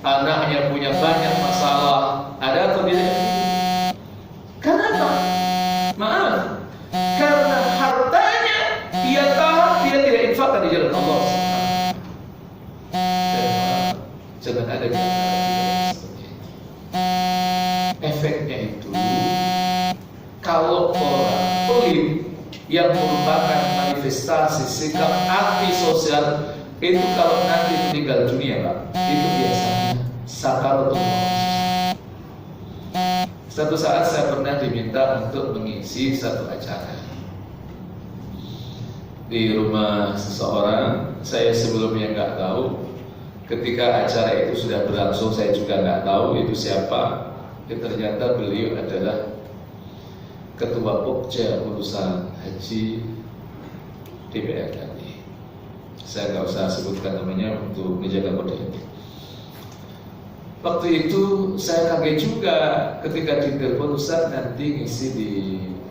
Anaknya punya banyak masalah. Ada atau tidak? Kenapa? Maaf. Karena hartanya dia tahan, dia tidak infakkan di jalan Allah. Jangan ada di antara kita seperti itu. Efeknya itu, kalau orang pelit yang merupakan manifestasi sikap antisosial itu, kalau nanti meninggal dunia, Pak, itu biasanya sakaratul maut. Satu saat saya pernah diminta untuk mengisi satu acara di rumah seseorang. Saya sebelumnya nggak tahu. Ketika acara itu sudah berlangsung, saya juga nggak tahu itu siapa. Ternyata beliau adalah Ketua Pokja urusan haji DPR RI. Saya nggak usah sebutkan namanya untuk menjaga kode etik. Waktu itu saya kaget juga ketika ditelepon, Ustaz nanti ngisi di,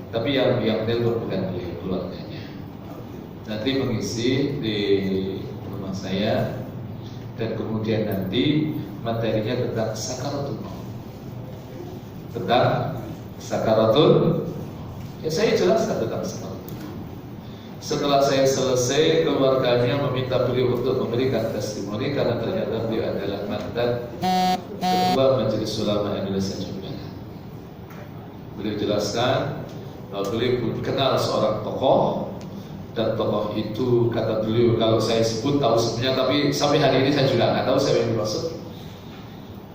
tapi yang telepon bukan beliau, keluarganya. Nanti mengisi di rumah saya, dan kemudian nanti materinya tentang sakaratul maut. Tentang sakaratul, ya saya jelaskan tentang sakaratul maut. Setelah saya selesai, keluarganya meminta beliau untuk memberikan testimoni karena ternyata beliau adalah mantan Ketua Majelis Ulama Indonesia juga. Beliau jelaskan bahwa beliau pun kenal seorang tokoh, dan tokoh itu kata beliau, kalau saya sebut tahu sebenarnya, tapi sampai hari ini saya juga nggak tahu siapa yang dimaksud.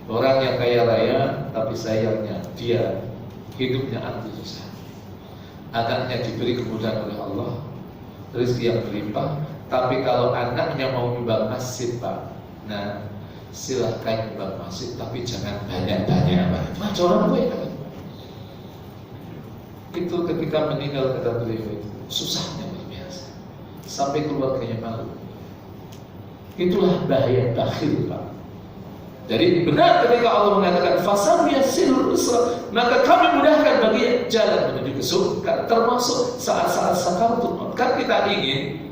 Orang yang kaya raya, tapi sayangnya dia hidupnya anti-sosial. Anaknya diberi kemudahan oleh Allah, rezeki yang berlimpah, tapi kalau anaknya mau nyumbang masjid, Pak, nah silahkan nyumbang masjid, tapi jangan banyak-banyak, Pak. Macam orang gue kan. Itu ketika meninggal kata beliau itu susahnya luar biasa, sampai keluarganya malu. Itulah bahaya bakhil, Pak. Jadi benar ketika Allah mengatakan fasam yasilul usra, maka kami mudahkan bagi jalan menuju ke surga, termasuk saat-saat sakaratul maut. Kan kita ingin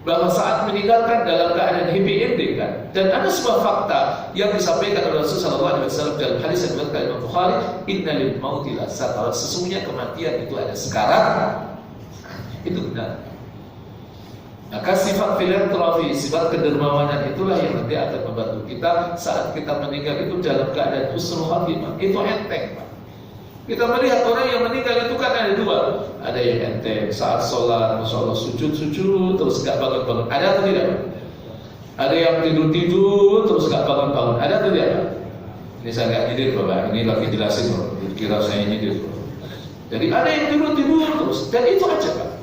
bahwa saat meninggalkan dalam keadaan happy ending kan. Dan ada sebuah fakta yang disampaikan oleh Rasulullah SAW dalam hadis yang diriwayatkan Imam Bukhari, innalil mauti lasakarat, sesungguhnya kematian itu ada sekarat. Itu benar. Maka sifat filantropi, sifat kedermawanan itulah yang nanti akan membantu kita saat kita meninggal itu dalam keadaan husnul khatimah. Itu enteng, Pak. Kita melihat orang yang meninggal itu kan ada dua. Ada yang enteng saat sholat, masya Allah sujud terus gak bangun-bangun. Ada atau tidak? Ada yang tidur terus gak bangun-bangun. Ada atau tidak? Ini saya gak nyindir, Bapak. Ini lagi jelasin, kira saya nyindir. Jadi ada yang tidur terus, dan itu aja, Pak.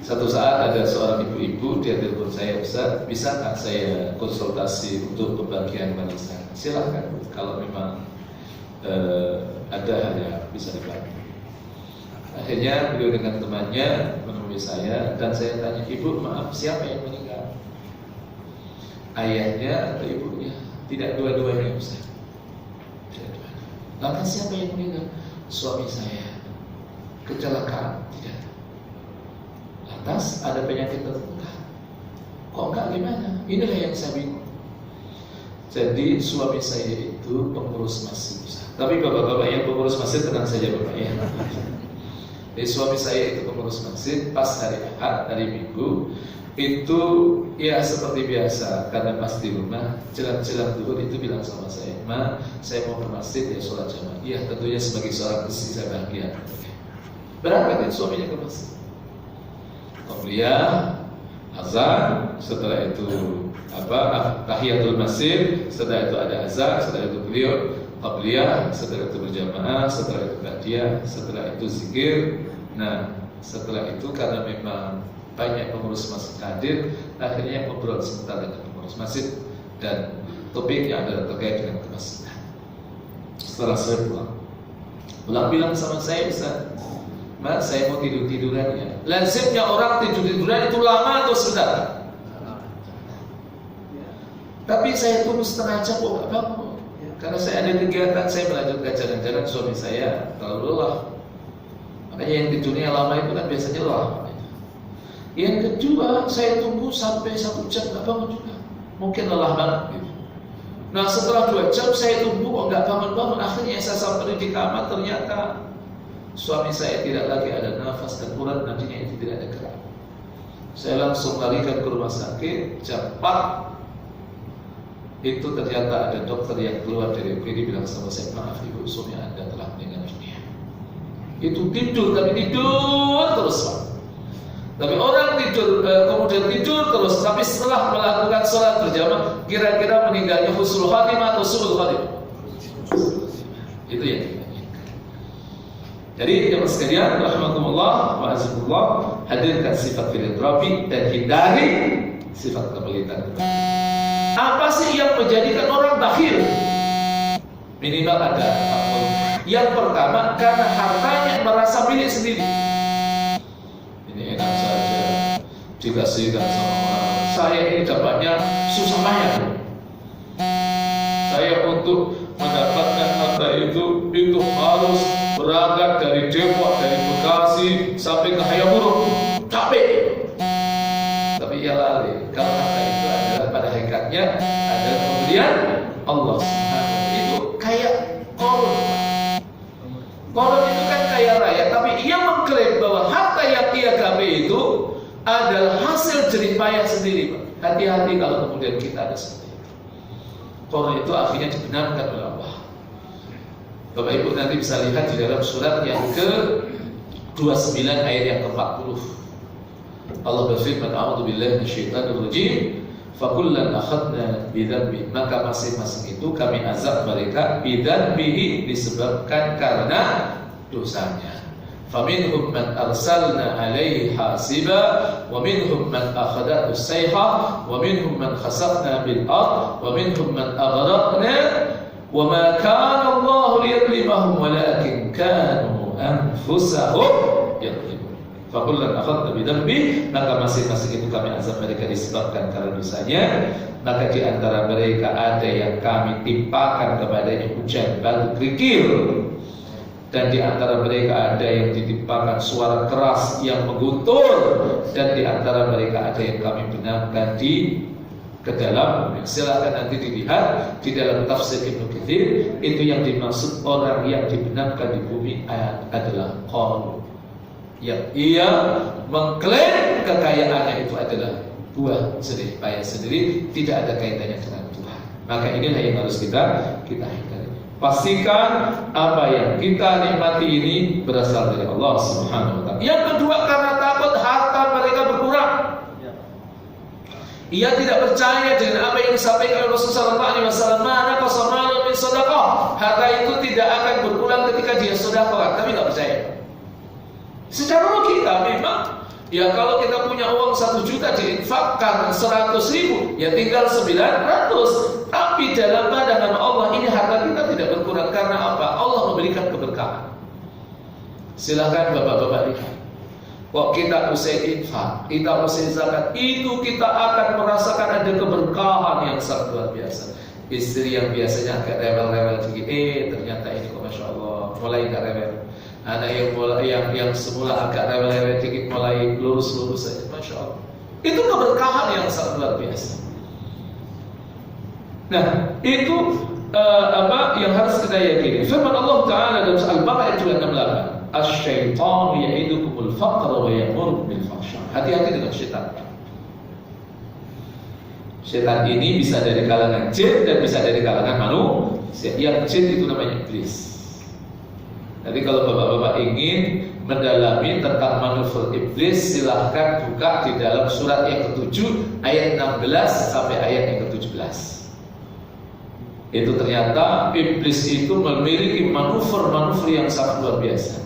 Satu saat ada seorang ibu-ibu, dia telepon saya, Ustaz, bisa nggak saya konsultasi untuk pembagian warisan? Silahkan, kalau memang ada hal yang bisa dibantu. Akhirnya beliau dengan temannya menemui saya, dan saya tanya, Ibu, maaf, siapa yang meninggal? Ayahnya atau ibunya? Tidak dua-duanya, Ustaz. Lantas siapa yang meninggal? Suami saya. Kecelakaan? Tidak. Lantas ada penyakit tertentu? Kok enggak, gimana? Inilah yang saya bingung. Jadi suami saya itu pengurus masjid. Tapi bapak-bapak yang pengurus masjid tenang saja, Bapak ya. Jadi suami saya itu pengurus masjid. Pas hari Ahad, hari Minggu itu ya seperti biasa, karena pas di rumah jelang-jelang duhur itu bilang sama saya, Ma, saya mau ke masjid ya sholat jamaah. Iya, tentunya sebagai seorang istri saya bahagia. Berangkat ya suaminya ke masjid. Qabliyah, azan, setelah itu tahiyatul masjid, setelah itu ada azan, setelah itu beliau qabliyah, setelah itu berjamaah, setelah itu ba'diyah, setelah itu zikir, Nah, setelah itu karena memang banyak pengurus masjid hadir, akhirnya ngobrol sebentar dengan pengurus masjid dan topiknya adalah terkait dengan kemasjidan. Setelah saya pulang bilang sama saya, Ustaz, Mas, saya mau tidur-tiduran ya. Lazimnya orang tidur-tiduran itu lama atau sebentar? Tapi saya tunggu setengah jam kok gak bangun. Karena saya ada kegiatan, saya melanjutkan jalan-jalan, suami saya terlalu lelah. Makanya yang tidurnya lama itu kan biasanya lelah. Yang kedua, saya tunggu sampai 1 jam gak bangun juga. Mungkin lelah banget gitu. Nah setelah 2 jam saya tunggu kok gak bangun-bangun. Akhirnya saya sampai di kamar, ternyata suami saya tidak lagi ada nafas dan urat nantinya itu tidak ada gerak. Saya langsung larikan ke rumah sakit. Jam 4 itu ternyata ada dokter yang keluar dari UGD bilang sama saya, maaf ibu, suami Anda telah meninggal dunia. Itu tidur, tapi tidur terus Pak. Tapi orang tidur, kemudian tidur terus, tapi setelah melakukan sholat berjamaah, kira-kira meninggalnya husnul khatimah atau su'ul khatimah? Itu yang kita inginkan. Jadi jemaah sekalian, rahmatullah wa azzakumullah, hadirkan sifat filantropi dan hindari sifat kepelitan. Apa sih yang menjadikan orang bakhil? Minimal ada 4. Yang pertama, karena hartanya merasa milik sendiri. Ini enak saja, dikasihkan sama orang. Saya ini dapatnya susah payah. Saya untuk mendapatkan harta itu harus berangkat dari Depok, dari Bekasi sampai ke Hayamuruk, capek. Tapi ia lalai, kalau harta itu adalah pada hakikatnya adalah pemberian Allah Subhanahu. Itu kayak korun. Korun itu kan kaya raya, tapi ia mengklaim bahwa harta yang ia gapai itu adalah hasil jerih payah sendiri. Hati-hati kalau kemudian kita ada seperti itu. Korun itu akhirnya dibenarkan oleh Allah. Bapak Ibu nanti bisa lihat di dalam surat yang ke-29 ayat yang ke-40. Allah berfirman, a'udzubillahi minasyaitonir rajim, fakullan akhadna bidzanbi, maka masing-masing itu kami azab mereka bidzanbihi, disebabkan karena dosanya. Faminhum man arsalna alaihi hasiba wa minhum man akhadathu sayha wa minhum man khasafna bil ard wa minhum man aghraqna wa ma kana Allah liyadlimahum walakin kanu anfusahum yadlimun. Fakullan akhadna bidzanbi, maka masing-masing itu kami azab mereka disebabkan karena dosanya. Maka di antara mereka ada yang kami timpakan kepadanya hujan batu kerikil, dan di antara mereka ada yang ditimpakan suara keras yang mengguntur, dan di antara mereka ada yang kami benamkan ke dalam. Silakan nanti dilihat di dalam tafsir Ibnu Katsir, itu yang dimaksud orang yang dibenamkan di bumi adalah qaum yang ia mengklaim kekayaannya itu adalah buah jerih payah sendiri, tidak ada kaitannya dengan Tuhan. Maka inilah yang harus kita hindari. Pastikan apa yang kita nikmati ini berasal dari Allah Subhanahu wa taala. Yang kedua, karena takut harta mereka berkurang. Ia tidak percaya dengan apa yang disampaikan oleh Rasulullah SAW. Mana qasamalun min sadaqah, harta itu tidak akan berkurang ketika dia sedekah. Tapi tidak percaya. Secara logika memang, ya kalau kita punya uang 1 juta diinfakkan 100.000, ya tinggal 900. Tapi dalam pandangan Allah ini harta kita tidak berkurang. Karena apa? Allah memberikan keberkahan. Silahkan bapak-bapak lihat. Kok kita usai infak, kita usai zakat, itu kita akan merasakan ada keberkahan yang sangat luar biasa. Istri yang biasanya agak rewel-rewel sedikit, ternyata ini kok masya Allah mulai agak rewel. Anak yang semula agak rewel-rewel sedikit mulai lurus-lurus saja, masya Allah. Itu keberkahan yang sangat luar biasa. Nah, itu apa yang harus kita yakini. Firman Allah Taala dalam Al-Baqarah ayat 68, "Asy-syaitanu ya'idukumul faqra wa ya'murukum bil fahsya." Hati-hati dengan syaitan. Syaitan ini bisa dari kalangan jin dan bisa dari kalangan manusia. Yang jin itu namanya iblis. Jadi kalau bapak-bapak ingin mendalami tentang manuver iblis, silahkan buka di dalam surat yang ke-7 ayat 16 sampai ayat yang ke-17. Itu ternyata iblis itu memiliki manuver-manuver yang sangat luar biasa.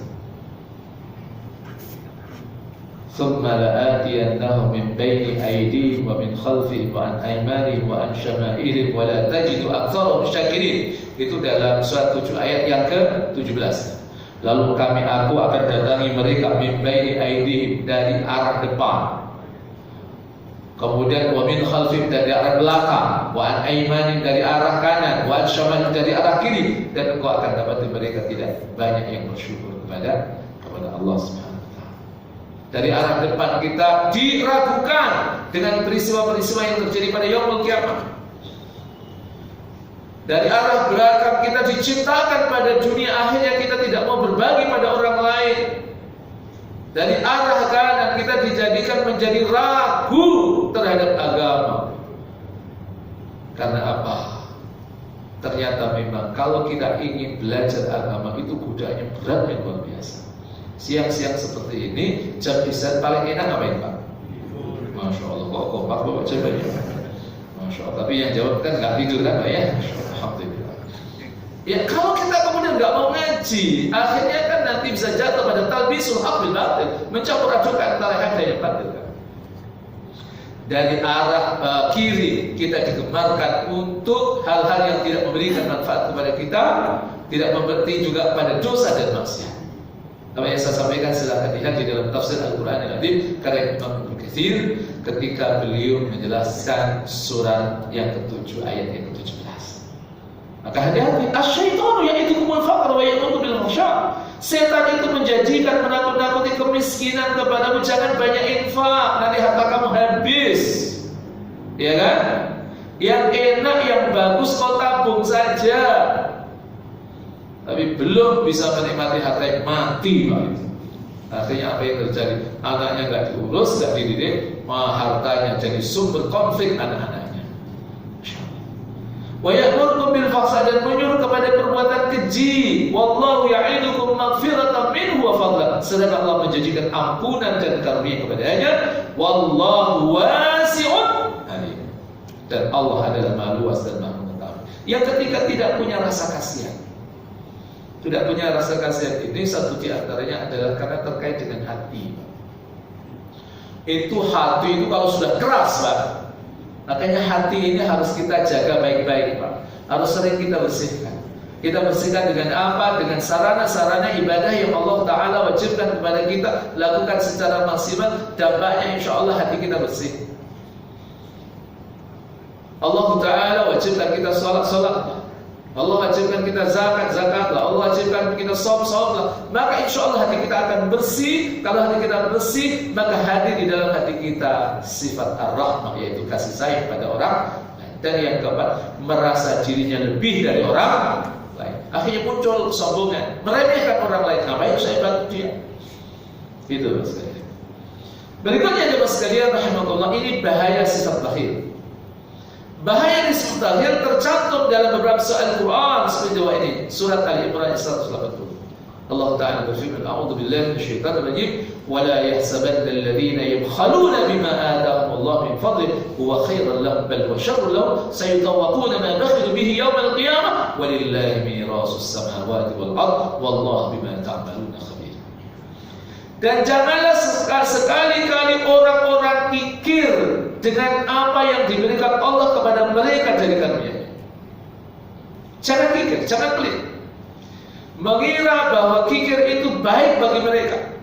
thumma la'atiyannahum min baini aydihim wa min khalfihim wa an aymanihim wa an syama'ilihim wa la tajidu aktsarahum syakirin. Itu dalam surat 7 ayat yang ke-17. Lalu aku akan datangi mereka min baini aydihim, dari arah depan, kemudian wa min khalfihim, dari arah belakang, wa an aymanihim, dari arah kanan, wa an syama'ilihim, dari arah kiri, dan engkau akan dapati mereka tidak banyak yang bersyukur kepada Allah Subhanahu wa taala. Dari arah depan kita diragukan dengan peristiwa-peristiwa yang terjadi pada yaumul kiamah. Dari arah belakang kita diciptakan pada dunia akhirnya kita tidak mau berbagi pada orang lain. Dari arah kanan kita dijadikan menjadi ragu terhadap agama. Karena apa? Ternyata memang kalau kita ingin belajar agama itu godaannya berat yang luar biasa. Siang-siang seperti ini jam istirahat paling enak ngapain Pak? Masya Allah, kok kompak Bapak coba ya. Masya Allah, tapi yang jawab kan nggak tidur kan Pak ya? Alhamdulillah. Ya kalau kita kemudian nggak mau ngaji, akhirnya kan nanti bisa jatuh pada talbisul haq bil batil, mencampur adukan antara hak dan batil kan. Dari arah kiri kita digemarkan untuk hal-hal yang tidak memberikan manfaat kepada kita, tidak memberi juga pada dosa dan maksiat. Apa yang saya sampaikan silahkan lihat di dalam tafsir Al-Quran Al-Azim karya Imam Ibnu Katsir ketika beliau menjelaskan surat yang ke-7 ayat yang ke-17. Maka hati-hati, asyaitonu ya'idukumul faqra wa ya'muru bil fahsya. Setan itu menjadikan menakut-nakuti kemiskinan kepadamu, jangan banyak infak, nanti harta kamu habis. Ya kan? Yang enak, yang bagus kau tabung saja. Tapi belum bisa menikmati harta yang mati Pak. Artinya apa yang terjadi? Anaknya nggak diurus, nggak dididik, hartanya jadi sumber konflik anak-anaknya. Wa ya'murukum bil fahsya, dan menyuruh kepada perbuatan keji. Wallahu ya'idukum maghfiratan minhu wa fadlan. Sedang Allah menjanjikan ampunan dan karunia kepadanya. Wallahu wasi'un alim. Dan Allah adalah Maha Luas dan Maha Mengetahui. Yang ketika tidak punya rasa kasihan. Tidak punya rasa kasihan ini satu di antaranya adalah karena terkait dengan hati. Itu hati itu kalau sudah keras Pak, makanya hati ini harus kita jaga baik-baik Pak. Harus sering kita bersihkan. Kita bersihkan dengan apa? Dengan sarana-sarana ibadah yang Allah Ta'ala wajibkan kepada kita. Lakukan secara maksimal, dampaknya insya Allah hati kita bersih. Allah Ta'ala wajibkan kita sholat. Allah wajibkan kita zakat lah. Allah wajibkan kita saum lah. Maka insya Allah hati kita akan bersih. Kalau hati kita bersih, maka hadir di dalam hati kita sifat ar-rahmah, yaitu kasih sayang pada orang. Dan yang keempat, merasa dirinya lebih dari orang lain. Akhirnya muncul kesombongan, meremehkan orang lain. Ngapain saya bantu dia? Itu Mas sekalian. Berikutnya Mas sekalian rahimahullah, ini bahaya sifat bakhil. Bahaya disebut bakhil tercantum dalam beberapa surah Al-Quran seperti dua ini. Surat Ali Imran 180. Allah Ta'ala berfirman, A'udzu billahi minasyaitonir rajim, wa la yahsabanna alladhina yabkhaluna bima atahum Allah min fadlihi huwa khairan lahum bal huwa sharrun lahum sayutawaquna ma bakhilu bihi yawm al-qiyamah walillahi mirasus samawati wal ard wallahu bima ta'maluna khabir. Dan janganlah sekali-kali orang-orang kikir dengan apa yang diberikan Allah kepada mereka dari karunia. Jangan kikir, jangan pelit. Mengira bahwa kikir itu baik bagi mereka.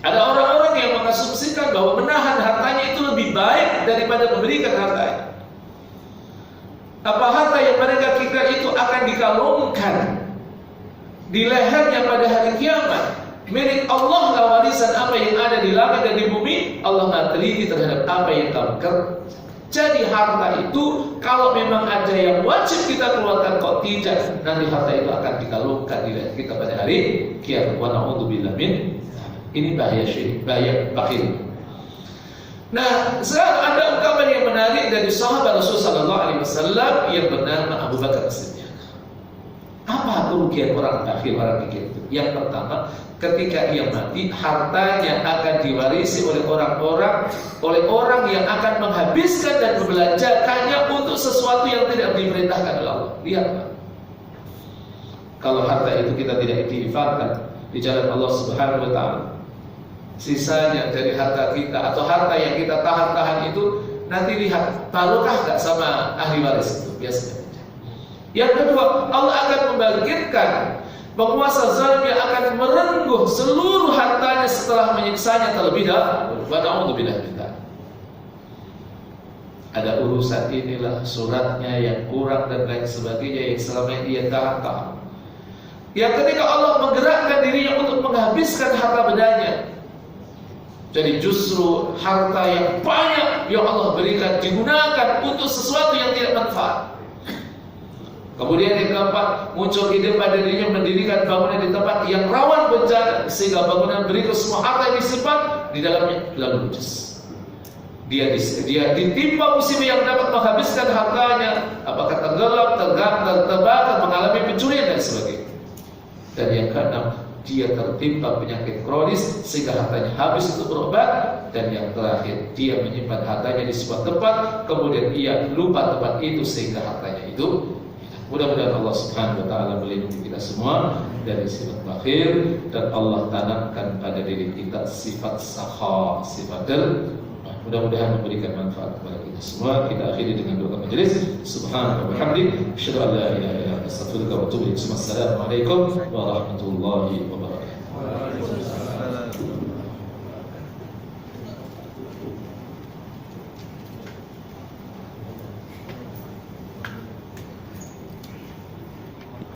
Ada orang-orang yang mengasumsikan bahwa menahan hartanya itu lebih baik daripada memberikan hartanya. Apa harta yang mereka kira itu akan dikalungkan di lehernya pada hari kiamat? Milik Allah lah warisan apa yang ada di langit dan di bumi. Allah Maha teliti terhadap apa yang kamu kerjakan. Jadi harta itu kalau memang ada yang wajib kita keluarkan kok tidak, nanti harta itu akan dikalungkan di leher kita pada hari kiamat. Wa na'udzubillah min. Ini bahaya syirik, bahaya bakhil. Nah, sekarang ada ungkapan yang menarik dari sahabat Rasulullah SAW yang bernama Abu Bakar As-Siddiq. Apa kerugian orang bakhil, orang kikir itu? Yang pertama, ketika ia mati, hartanya akan diwarisi oleh orang yang akan menghabiskan dan membelanjakannya untuk sesuatu yang tidak diperintahkan oleh Allah. Lihat Pak, kalau harta itu kita tidak diinfakkan di jalan Allah Subhanahu wa Ta'ala, sisanya dari harta kita atau harta yang kita tahan-tahan itu, nanti lihat barokah gak sama ahli waris itu? Biasanya tidak. Yang kedua, Allah akan membangkitkan penguasa zalim yang akan merengguh seluruh hartanya setelah menyiksanya terlebih dahulu. Wa na'udzubillah min dzalik. Ada urusan inilah, suratnya yang kurang dan lain sebagainya yang selama ini dia tahan-tahan. Yang ketika Allah menggerakkan dirinya untuk menghabiskan harta bendanya, jadi justru harta yang banyak yang Allah berikan digunakan untuk sesuatu yang tidak manfaat. Kemudian yang keempat, muncul ide pada dirinya mendirikan bangunan di tempat yang rawan bencana, sehingga bangunan berikut semua harta yang disimpan di dalamnya lalu ludes. Dia ditimpa musibah yang dapat menghabiskan hartanya, apakah tenggelam, terbakar, mengalami pencurian dan sebagainya. Dan yang keenam, dia tertimpa penyakit kronis sehingga hartanya habis untuk berobat. Dan yang terakhir, dia menyimpan hartanya di sebuah tempat, kemudian ia lupa tempat itu sehingga hartanya itu. Mudah-mudahan Allah Subhanahu wa taala melindungi kita semua dari sifat bakhil, dan Allah tanamkan pada diri kita sifat sakha, sifat dermawan. Mudah-mudahan memberikan manfaat kepada kita semua. Kita akhiri dengan doa majelis. Subhanallah wa bihamdihi, asyhadu an la ilaha illa anta, astaghfiruka wa atubu ilaik. Assalamualaikum warahmatullahi wabarakatuh.